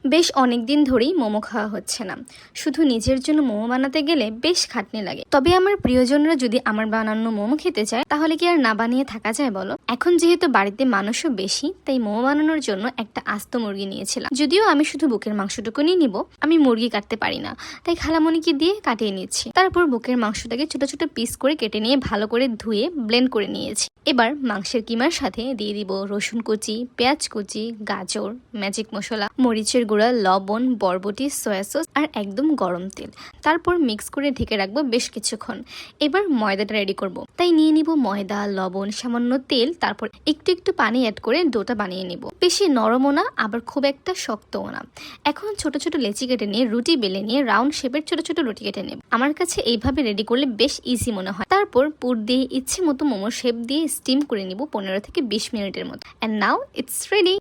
বেশ অনেকদিন ধরেই মোমো খাওয়া হচ্ছে না। শুধু নিজের জন্য মোমো বানাতে গেলে বেশ খাটনি লাগে। তবে আমার প্রিয়জনরা যদি আমার বানানো মোমো খেতে চায় তাহলে কি আর না বানিয়ে থাকা যায় বলো। এখন যেহেতু বাড়িতে মানুষও বেশি, তাই মোমো বানানোর জন্য একটা আস্ত মুরগি নিয়েছিলাম। যদিও আমি শুধু বুকের মাংসটুকু নিয়ে নিব, আমি মুরগি কাটতে পারি না, তাই খালামণিকে দিয়ে কাটিয়ে নিচ্ছি। তারপর বুকের মাংসটাকে ছোট ছোট পিস করে কেটে নিয়ে ভালো করে ধুয়ে ব্লেন্ড করে নিয়েছি। এবার মাংসের কিমার সাথে দিয়ে দিব রসুন কুচি, পেঁয়াজ কুচি, গাজর, ম্যাজিক মশলা, মরিচের গুঁড়া, লবণ, বরবটি, সয়া সস আর একদম গরম তেল। তারপর মিক্স করে ঢেকে রাখবো বেশ কিছুক্ষণ। এবার ময়দাটা রেডি করব। তাই নিয়ে নিব ময়দা, লবণ, সামান্য তেল, তারপর একটু একটু পানি অ্যাড করে ডোটা বানিয়ে নিব। বেশি নরমও না আবার খুব একটা শক্তও না। এখন ছোট ছোট লেচি কেটে নিয়ে রুটি বেলে নিয়ে রাউন্ড শেপের ছোট ছোট রুটি কেটে নেব। আমার কাছে এইভাবে রেডি করলে বেশ ইজি মনে হয়। তারপর পুর দিয়ে ইচ্ছে মতো মোমোর শেপ দিয়ে স্টিম করে নিব 15 থেকে 20 মিনিটের মতো। And now it's ready.